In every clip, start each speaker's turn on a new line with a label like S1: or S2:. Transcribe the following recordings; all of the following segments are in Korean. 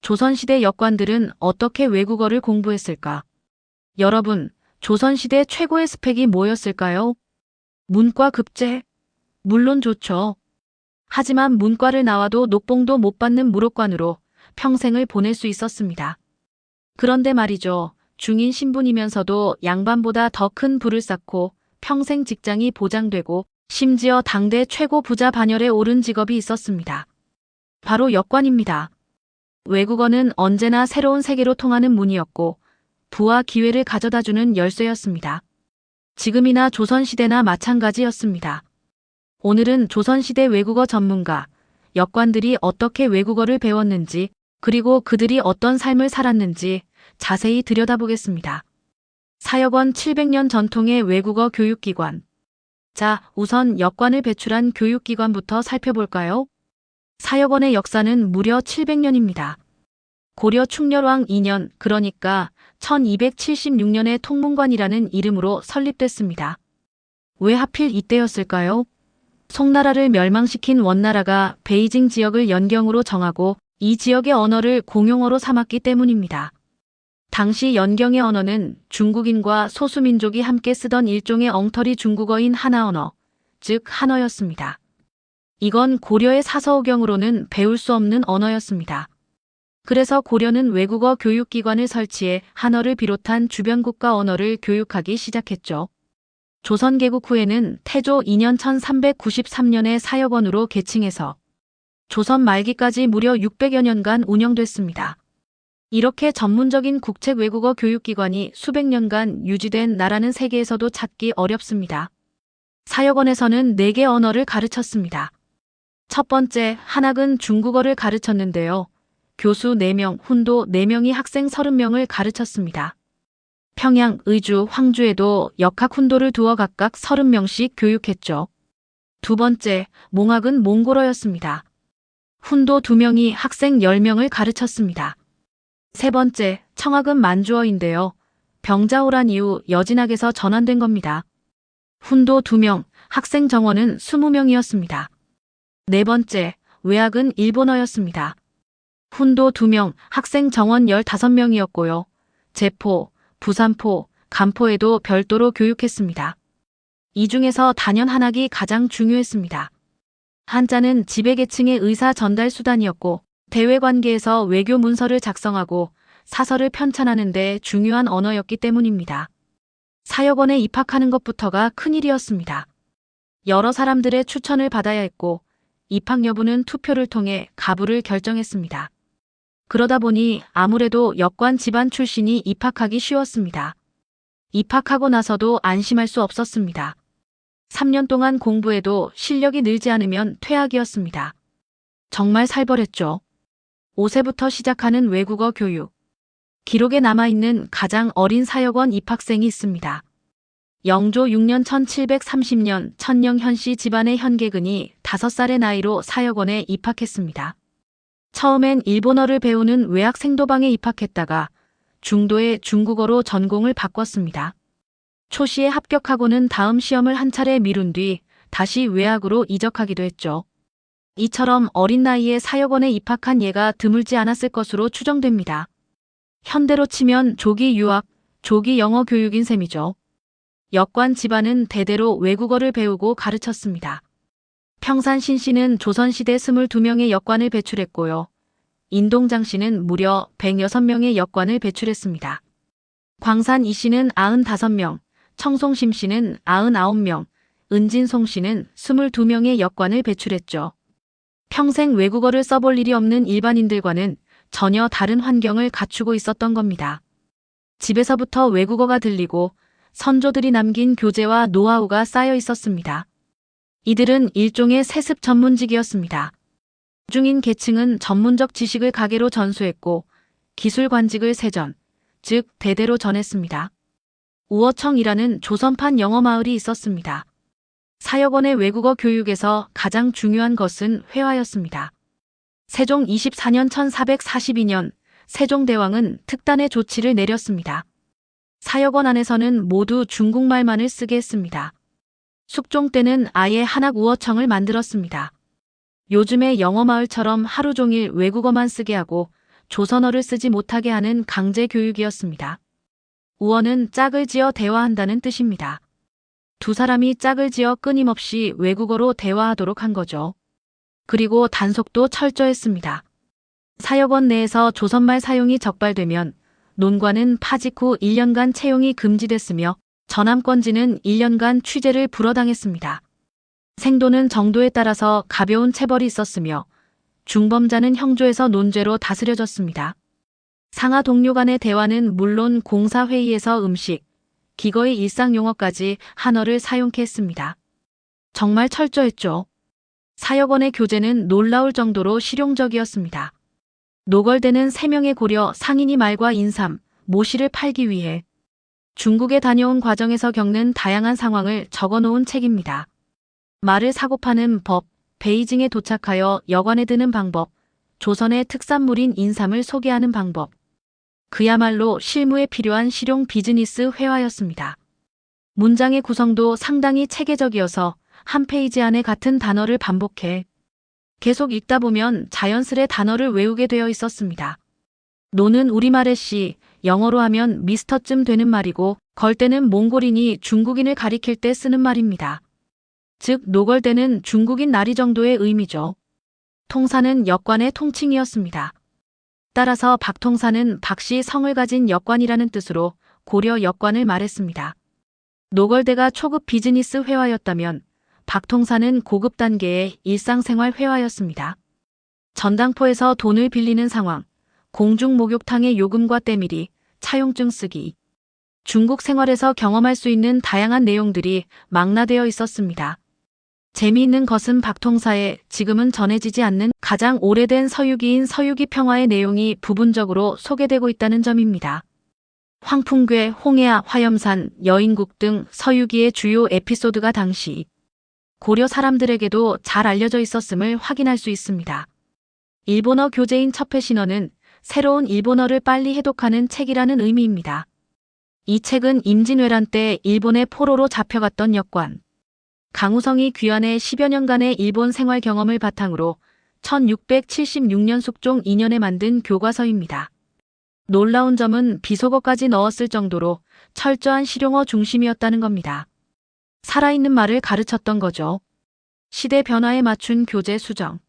S1: 조선시대 역관들은 어떻게 외국어를 공부했을까? 여러분, 조선시대 최고의 스펙이 뭐였을까요? 문과 급제? 물론 좋죠. 하지만 문과를 나와도 녹봉도 못 받는 무록관으로 평생을 보낼 수 있었습니다. 그런데 말이죠. 중인 신분이면서도 양반보다 더 큰 부를 쌓고 평생 직장이 보장되고 심지어 당대 최고 부자 반열에 오른 직업이 있었습니다. 바로 역관입니다. 외국어는 언제나 새로운 세계로 통하는 문이었고 부와 기회를 가져다주는 열쇠였습니다. 지금이나 조선시대나 마찬가지였습니다. 오늘은 조선시대 외국어 전문가, 역관들이 어떻게 외국어를 배웠는지 그리고 그들이 어떤 삶을 살았는지 자세히 들여다보겠습니다. 사역원 700년 전통의 외국어 교육기관. 자, 우선 역관을 배출한 교육기관부터 살펴볼까요? 사역원의 역사는 무려 700년입니다. 고려 충렬왕 2년, 그러니까 1276년에 통문관이라는 이름으로 설립됐습니다. 왜 하필 이때였을까요? 송나라를 멸망시킨 원나라가 베이징 지역을 연경으로 정하고 이 지역의 언어를 공용어로 삼았기 때문입니다. 당시 연경의 언어는 중국인과 소수민족이 함께 쓰던 일종의 엉터리 중국어인 하나언어, 즉 한어였습니다. 이건 고려의 사서오경으로는 배울 수 없는 언어였습니다. 그래서 고려는 외국어 교육기관을 설치해 한어를 비롯한 주변 국가 언어를 교육하기 시작했죠. 조선 개국 후에는 태조 2년 1393년에 사역원으로 계칭해서 조선 말기까지 무려 600여 년간 운영됐습니다. 이렇게 전문적인 국책 외국어 교육기관이 수백 년간 유지된 나라는 세계에서도 찾기 어렵습니다. 사역원에서는 4개 언어를 가르쳤습니다. 첫 번째, 한학은 중국어를 가르쳤는데요. 교수 4명, 훈도 4명이 학생 30명을 가르쳤습니다. 평양, 의주, 황주에도 역학 훈도를 두어 각각 30명씩 교육했죠. 두 번째, 몽학은 몽골어였습니다. 훈도 2명이 학생 10명을 가르쳤습니다. 세 번째, 청학은 만주어인데요. 병자호란 이후 여진학에서 전환된 겁니다. 훈도 2명, 학생 정원은 20명이었습니다. 네 번째, 외학은 일본어였습니다. 훈도 2명, 학생 정원 15명이었고요. 제포, 부산포, 간포에도 별도로 교육했습니다. 이 중에서 단연 한학이 가장 중요했습니다. 한자는 지배계층의 의사 전달 수단이었고 대외관계에서 외교 문서를 작성하고 사설을 편찬하는 데 중요한 언어였기 때문입니다. 사역원에 입학하는 것부터가 큰일이었습니다. 여러 사람들의 추천을 받아야 했고 입학 여부는 투표를 통해 가부를 결정했습니다. 그러다 보니 아무래도 역관 집안 출신이 입학하기 쉬웠습니다. 입학하고 나서도 안심할 수 없었습니다. 3년 동안 공부해도 실력이 늘지 않으면 퇴학이었습니다. 정말 살벌했죠. 5세부터 시작하는 외국어 교육. 기록에 남아있는 가장 어린 사역원 입학생이 있습니다. 영조 6년 1730년 천령현씨 집안의 현계근이 5살의 나이로 사역원에 입학했습니다. 처음엔 일본어를 배우는 외학 생도방에 입학했다가 중도에 중국어로 전공을 바꿨습니다. 초시에 합격하고는 다음 시험을 한 차례 미룬 뒤 다시 외학으로 이적하기도 했죠. 이처럼 어린 나이에 사역원에 입학한 예가 드물지 않았을 것으로 추정됩니다. 현대로 치면 조기 유학, 조기 영어 교육인 셈이죠. 역관 집안은 대대로 외국어를 배우고 가르쳤습니다. 평산 신씨는 조선시대 22명의 역관을 배출했고요. 인동장 씨는 무려 106명의 역관을 배출했습니다. 광산 이씨는 95명, 청송심 씨는 99명, 은진송 씨는 22명의 역관을 배출했죠. 평생 외국어를 써볼 일이 없는 일반인들과는 전혀 다른 환경을 갖추고 있었던 겁니다. 집에서부터 외국어가 들리고 선조들이 남긴 교재와 노하우가 쌓여 있었습니다. 이들은 일종의 세습 전문직이었습니다. 중인 계층은 전문적 지식을 가계로 전수했고 기술관직을 세전, 즉 대대로 전했습니다. 우어청이라는 조선판 영어마을이 있었습니다. 사역원의 외국어 교육에서 가장 중요한 것은 회화였습니다. 세종 24년 1442년 세종대왕은 특단의 조치를 내렸습니다. 사역원 안에서는 모두 중국말만을 쓰게 했습니다. 숙종 때는 아예 한학 우어청을 만들었습니다. 요즘의 영어마을처럼 하루 종일 외국어만 쓰게 하고 조선어를 쓰지 못하게 하는 강제 교육이었습니다. 우어는 짝을 지어 대화한다는 뜻입니다. 두 사람이 짝을 지어 끊임없이 외국어로 대화하도록 한 거죠. 그리고 단속도 철저했습니다. 사역원 내에서 조선말 사용이 적발되면 논관은 파직 후 1년간 채용이 금지됐으며 전함권지는 1년간 취재를 불허당했습니다. 생도는 정도에 따라서 가벼운 체벌이 있었으며 중범자는 형조에서 논죄로 다스려졌습니다. 상하 동료 간의 대화는 물론 공사회의에서 음식, 기거의 일상 용어까지 한어를 사용케 했습니다. 정말 철저했죠. 사역원의 교제는 놀라울 정도로 실용적이었습니다. 노걸대는 3명의 고려 상인이 말과 인삼, 모시를 팔기 위해 중국에 다녀온 과정에서 겪는 다양한 상황을 적어놓은 책입니다. 말을 사고 파는 법, 베이징에 도착하여 여관에 드는 방법, 조선의 특산물인 인삼을 소개하는 방법. 그야말로 실무에 필요한 실용 비즈니스 회화였습니다. 문장의 구성도 상당히 체계적이어서 한 페이지 안에 같은 단어를 반복해 계속 읽다 보면 자연스레 단어를 외우게 되어 있었습니다. 노는 우리말의 시, 영어로 하면 미스터쯤 되는 말이고 걸대는 몽골인이 중국인을 가리킬 때 쓰는 말입니다. 즉 노걸대는 중국인 나리 정도의 의미죠. 통사는 역관의 통칭이었습니다. 따라서 박통사는 박씨 성을 가진 역관이라는 뜻으로 고려 역관을 말했습니다. 노걸대가 초급 비즈니스 회화였다면 박통사는 고급 단계의 일상생활 회화였습니다. 전당포에서 돈을 빌리는 상황, 공중 목욕탕의 요금과 때밀이, 차용증 쓰기. 중국 생활에서 경험할 수 있는 다양한 내용들이 망라되어 있었습니다. 재미있는 것은 박통사의 지금은 전해지지 않는 가장 오래된 서유기인 서유기 평화의 내용이 부분적으로 소개되고 있다는 점입니다. 황풍괴, 홍해아, 화염산, 여인국 등 서유기의 주요 에피소드가 당시 고려 사람들에게도 잘 알려져 있었음을 확인할 수 있습니다. 일본어 교재인 첩회신어는 새로운 일본어를 빨리 해독하는 책이라는 의미입니다. 이 책은 임진왜란 때 일본의 포로로 잡혀갔던 역관 강우성이 귀환해 10여 년간의 일본 생활 경험을 바탕으로 1676년 숙종 2년에 만든 교과서입니다. 놀라운 점은 비속어까지 넣었을 정도로 철저한 실용어 중심이었다는 겁니다. 살아있는 말을 가르쳤던 거죠. 시대 변화에 맞춘 교재 수정.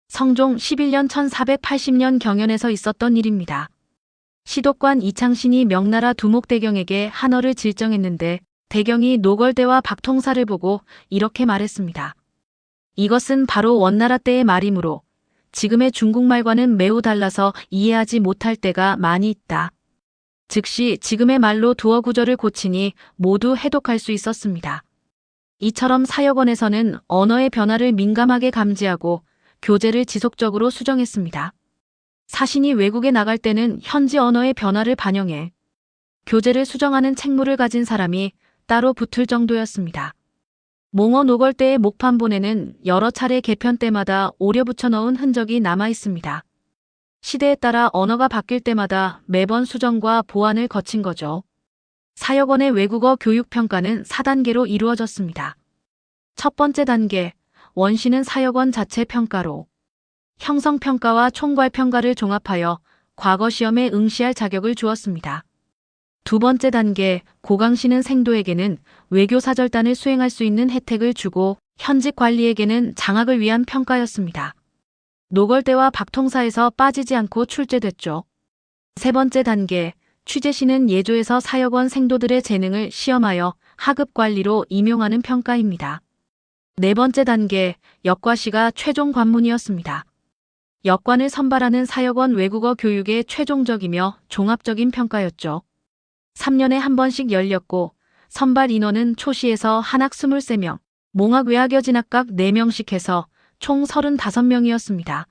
S1: 성종 11년 1480년 경연에서 있었던 일입니다. 시독관 이창신이 명나라 두목대경에게 한어를 질정했는데 대경이 노걸대와 박통사를 보고 이렇게 말했습니다. 이것은 바로 원나라 때의 말이므로 지금의 중국말과는 매우 달라서 이해하지 못할 때가 많이 있다. 즉시 지금의 말로 두어 구절을 고치니 모두 해독할 수 있었습니다. 이처럼 사역원에서는 언어의 변화를 민감하게 감지하고 교재를 지속적으로 수정했습니다. 사신이 외국에 나갈 때는 현지 언어의 변화를 반영해 교재를 수정하는 책무를 가진 사람이 따로 붙을 정도였습니다. 몽어 노걸대의 목판본에는 여러 차례 개편 때마다 오려 붙여 넣은 흔적이 남아 있습니다. 시대에 따라 언어가 바뀔 때마다 매번 수정과 보완을 거친 거죠. 사역원의 외국어 교육 평가는 4단계로 이루어졌습니다. 첫 번째 단계, 원시는 사역원 자체 평가로 형성평가와 총괄평가를 종합하여 과거 시험에 응시할 자격을 주었습니다. 두 번째 단계, 고강시는 생도에게는 외교사절단을 수행할 수 있는 혜택을 주고 현직 관리에게는 장학을 위한 평가였습니다. 노걸대와 박통사에서 빠지지 않고 출제됐죠. 세 번째 단계, 취재시는 예조에서 사역원 생도들의 재능을 시험하여 하급 관리로 임용하는 평가입니다. 네 번째 단계, 역과시가 최종 관문이었습니다. 역관을 선발하는 사역원 외국어 교육의 최종적이며 종합적인 평가였죠. 3년에 한 번씩 열렸고 선발 인원은 초시에서 한학 23명, 몽학 외학여 진학각 4명씩 해서 총 35명이었습니다.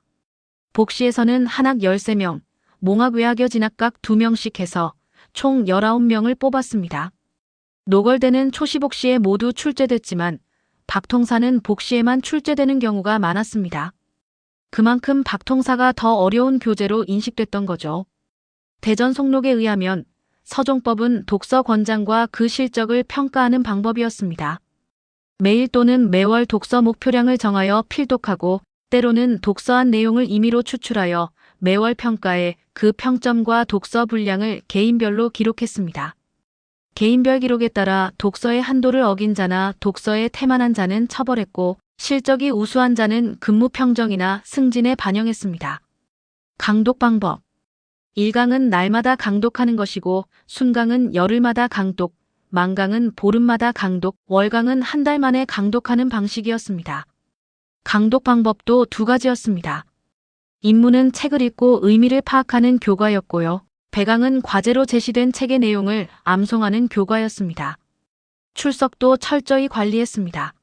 S1: 복시에서는 한학 13명, 몽학 외학여 진학각 2명씩 해서 총 19명을 뽑았습니다. 노걸대는 초시 복시에 모두 출제됐지만 박통사는 복시에만 출제되는 경우가 많았습니다. 그만큼 박통사가 더 어려운 교재로 인식됐던 거죠. 대전 속록에 의하면 서종법은 독서 권장과 그 실적을 평가하는 방법이었습니다. 매일 또는 매월 독서 목표량을 정하여 필독하고 때로는 독서한 내용을 임의로 추출하여 매월 평가해 그 평점과 독서 분량을 개인별로 기록했습니다. 개인별 기록에 따라 독서의 한도를 어긴 자나 독서에 태만한 자는 처벌했고 실적이 우수한 자는 근무 평정이나 승진에 반영했습니다. 강독 방법. 일강은 날마다 강독하는 것이고 순강은 열흘마다 강독, 만강은 보름마다 강독, 월강은 한 달 만에 강독하는 방식이었습니다. 강독 방법도 두 가지였습니다. 임무는 책을 읽고 의미를 파악하는 교과였고요. 배강은 과제로 제시된 책의 내용을 암송하는 교과였습니다. 출석도 철저히 관리했습니다.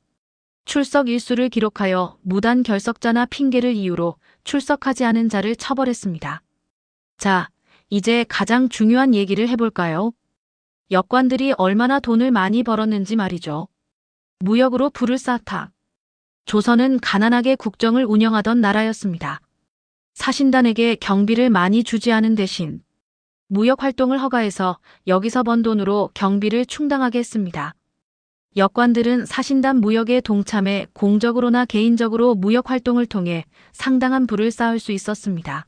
S1: 출석 일수를 기록하여 무단 결석자나 핑계를 이유로 출석하지 않은 자를 처벌했습니다. 자, 이제 가장 중요한 얘기를 해볼까요? 역관들이 얼마나 돈을 많이 벌었는지 말이죠. 무역으로 부를 쌓다. 조선은 가난하게 국정을 운영하던 나라였습니다. 사신단에게 경비를 많이 주지 않은 대신 무역 활동을 허가해서 여기서 번 돈으로 경비를 충당하게 했습니다. 역관들은 사신단 무역에 동참해 공적으로나 개인적으로 무역 활동을 통해 상당한 부를 쌓을 수 있었습니다.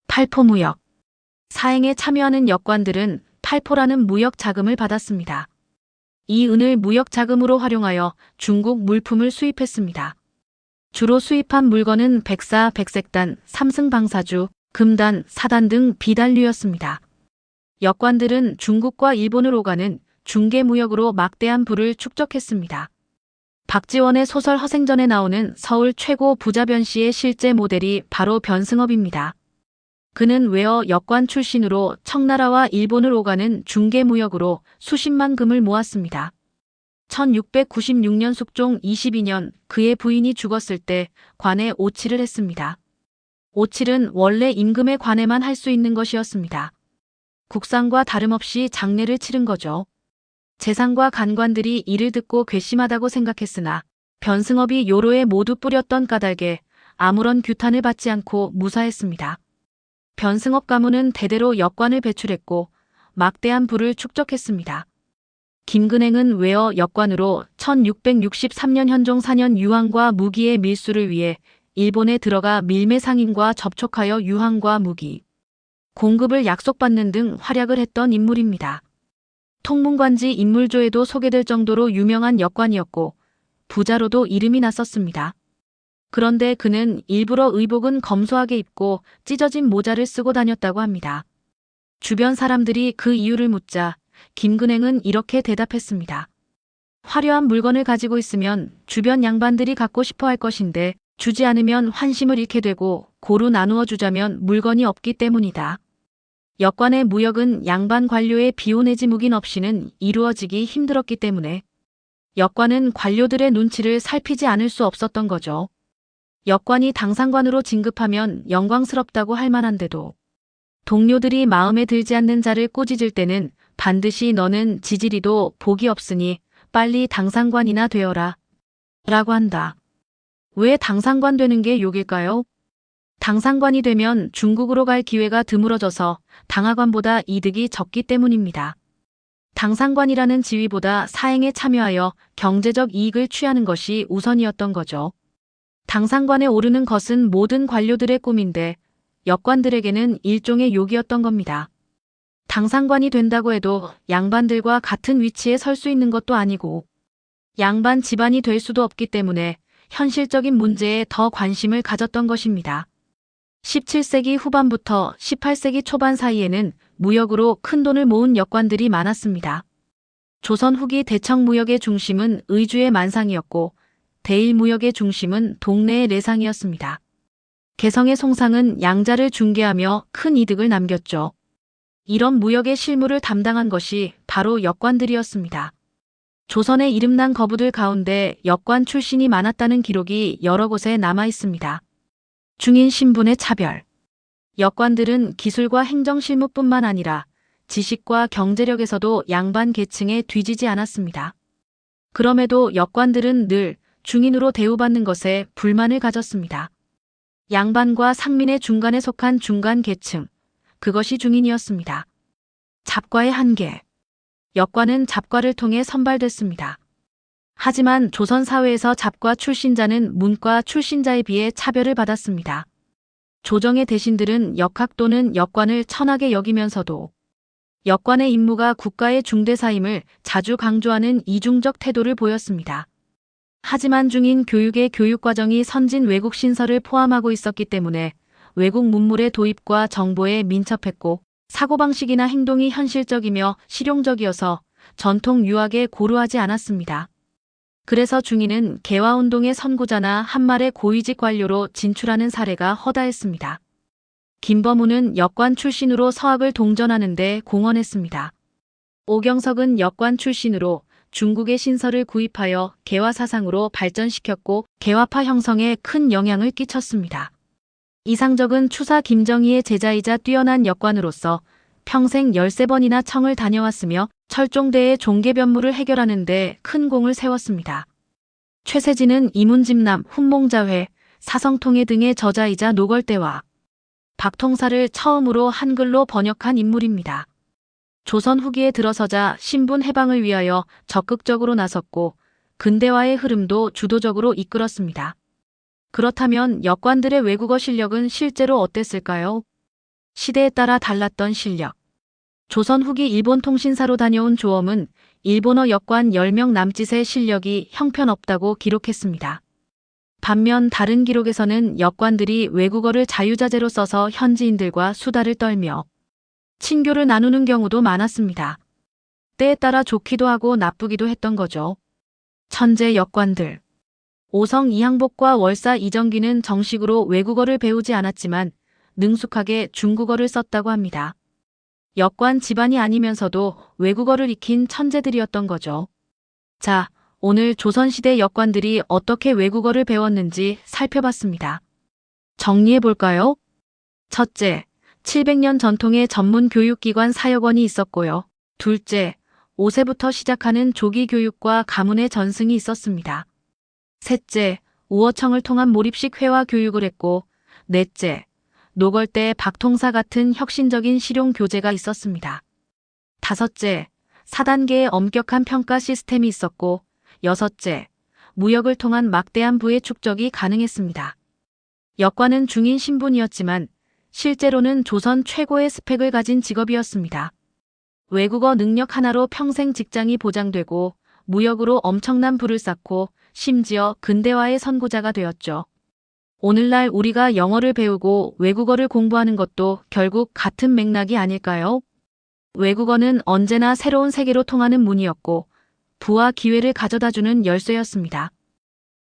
S1: 팔포무역. 사행에 참여하는 역관들은 팔포라는 무역 자금을 받았습니다. 이 은을 무역 자금으로 활용하여 중국 물품을 수입했습니다. 주로 수입한 물건은 백사, 백색단, 삼승방사주, 금단, 사단 등 비단류였습니다. 역관들은 중국과 일본을 오가는 중개무역으로 막대한 부를 축적했습니다. 박지원의 소설 허생전에 나오는 서울 최고 부자 변씨의 실제 모델이 바로 변승업입니다. 그는 외어 역관 출신으로 청나라와 일본을 오가는 중개무역으로 수십만 금을 모았습니다. 1696년 숙종 22년 그의 부인이 죽었을 때 관에 오칠을 했습니다. 오칠은 원래 임금의 관에만 할 수 있는 것이었습니다. 국상과 다름없이 장례를 치른 거죠. 재상과 간관들이 이를 듣고 괘씸하다고 생각했으나 변승업이 요로에 모두 뿌렸던 까닭에 아무런 규탄을 받지 않고 무사했습니다. 변승업 가문은 대대로 역관을 배출했고 막대한 부를 축적했습니다. 김근행은 외어 역관으로 1663년 현종 4년 유황과 무기의 밀수를 위해 일본에 들어가 밀매 상인과 접촉하여 유황과 무기, 공급을 약속받는 등 활약을 했던 인물입니다. 통문관지 인물조에도 소개될 정도로 유명한 역관이었고 부자로도 이름이 났었습니다. 그런데 그는 일부러 의복은 검소하게 입고 찢어진 모자를 쓰고 다녔다고 합니다. 주변 사람들이 그 이유를 묻자 김근행은 이렇게 대답했습니다. 화려한 물건을 가지고 있으면 주변 양반들이 갖고 싶어 할 것인데 주지 않으면 환심을 잃게 되고 고루 나누어 주자면 물건이 없기 때문이다. 역관의 무역은 양반 관료의 비오내지 묵인 없이는 이루어지기 힘들었기 때문에 역관은 관료들의 눈치를 살피지 않을 수 없었던 거죠. 역관이 당상관으로 진급하면 영광스럽다고 할 만한데도 동료들이 마음에 들지 않는 자를 꾸짖을 때는 반드시 너는 지지리도 복이 없으니 빨리 당상관이나 되어라 라고 한다. 왜 당상관 되는 게 욕일까요? 당상관이 되면 중국으로 갈 기회가 드물어져서 당하관보다 이득이 적기 때문입니다. 당상관이라는 지위보다 사행에 참여하여 경제적 이익을 취하는 것이 우선이었던 거죠. 당상관에 오르는 것은 모든 관료들의 꿈인데 역관들에게는 일종의 욕이었던 겁니다. 당상관이 된다고 해도 양반들과 같은 위치에 설 수 있는 것도 아니고 양반 집안이 될 수도 없기 때문에 현실적인 문제에 더 관심을 가졌던 것입니다. 17세기 후반부터 18세기 초반 사이에는 무역으로 큰 돈을 모은 역관들이 많았습니다. 조선 후기 대청 무역의 중심은 의주의 만상이었고 대일 무역의 중심은 동래의 내상이었습니다. 개성의 송상은 양자를 중개하며 큰 이득을 남겼죠. 이런 무역의 실무를 담당한 것이 바로 역관들이었습니다. 조선의 이름난 거부들 가운데 역관 출신이 많았다는 기록이 여러 곳에 남아 있습니다. 중인 신분의 차별. 역관들은 기술과 행정 실무뿐만 아니라 지식과 경제력에서도 양반 계층에 뒤지지 않았습니다. 그럼에도 역관들은 늘 중인으로 대우받는 것에 불만을 가졌습니다. 양반과 상민의 중간에 속한 중간 계층, 그것이 중인이었습니다. 잡과의 한계. 역관은 잡과를 통해 선발됐습니다. 하지만 조선 사회에서 잡과 출신자는 문과 출신자에 비해 차별을 받았습니다. 조정의 대신들은 역학 또는 역관을 천하게 여기면서도 역관의 임무가 국가의 중대사임을 자주 강조하는 이중적 태도를 보였습니다. 하지만 중인 교육의 교육과정이 선진 외국 신설을 포함하고 있었기 때문에 외국 문물의 도입과 정보에 민첩했고 사고방식이나 행동이 현실적이며 실용적이어서 전통 유학에 고루하지 않았습니다. 그래서 중인은 개화운동의 선구자나 한말의 고위직 관료로 진출하는 사례가 허다했습니다. 김범우는 역관 출신으로 서학을 동전하는 데 공헌했습니다. 오경석은 역관 출신으로 중국의 신설을 구입하여 개화 사상으로 발전시켰고 개화파 형성에 큰 영향을 끼쳤습니다. 이상적은 추사 김정희의 제자이자 뛰어난 역관으로서 평생 13번이나 청을 다녀왔으며 철종대의 종계변무를 해결하는 데 큰 공을 세웠습니다. 최세진은 이문집남, 훈몽자회, 사성통해 등의 저자이자 노걸대와 박통사를 처음으로 한글로 번역한 인물입니다. 조선 후기에 들어서자 신분 해방을 위하여 적극적으로 나섰고 근대화의 흐름도 주도적으로 이끌었습니다. 그렇다면 역관들의 외국어 실력은 실제로 어땠을까요? 시대에 따라 달랐던 실력. 조선 후기 일본 통신사로 다녀온 조엄은 일본어 역관 10명 남짓의 실력이 형편없다고 기록했습니다. 반면 다른 기록에서는 역관들이 외국어를 자유자재로 써서 현지인들과 수다를 떨며 친교를 나누는 경우도 많았습니다. 때에 따라 좋기도 하고 나쁘기도 했던 거죠. 천재 역관들. 오성 이항복과 월사 이정기는 정식으로 외국어를 배우지 않았지만 능숙하게 중국어를 썼다고 합니다. 역관 집안이 아니면서도 외국어를 익힌 천재들이었던 거죠. 자, 오늘 조선시대 역관들이 어떻게 외국어를 배웠는지 살펴봤습니다. 정리해볼까요? 첫째, 700년 전통의 전문 교육기관 사역원이 있었고요. 둘째, 5세부터 시작하는 조기 교육과 가문의 전승이 있었습니다. 셋째, 우어청을 통한 몰입식 회화 교육을 했고, 넷째, 노걸대 박통사 같은 혁신적인 실용 교재가 있었습니다. 다섯째, 4단계의 엄격한 평가 시스템이 있었고, 여섯째, 무역을 통한 막대한 부의 축적이 가능했습니다. 역관은 중인 신분이었지만 실제로는 조선 최고의 스펙을 가진 직업이었습니다. 외국어 능력 하나로 평생 직장이 보장되고 무역으로 엄청난 부를 쌓고 심지어 근대화의 선구자가 되었죠. 오늘날 우리가 영어를 배우고 외국어를 공부하는 것도 결국 같은 맥락이 아닐까요? 외국어는 언제나 새로운 세계로 통하는 문이었고 부와 기회를 가져다주는 열쇠였습니다.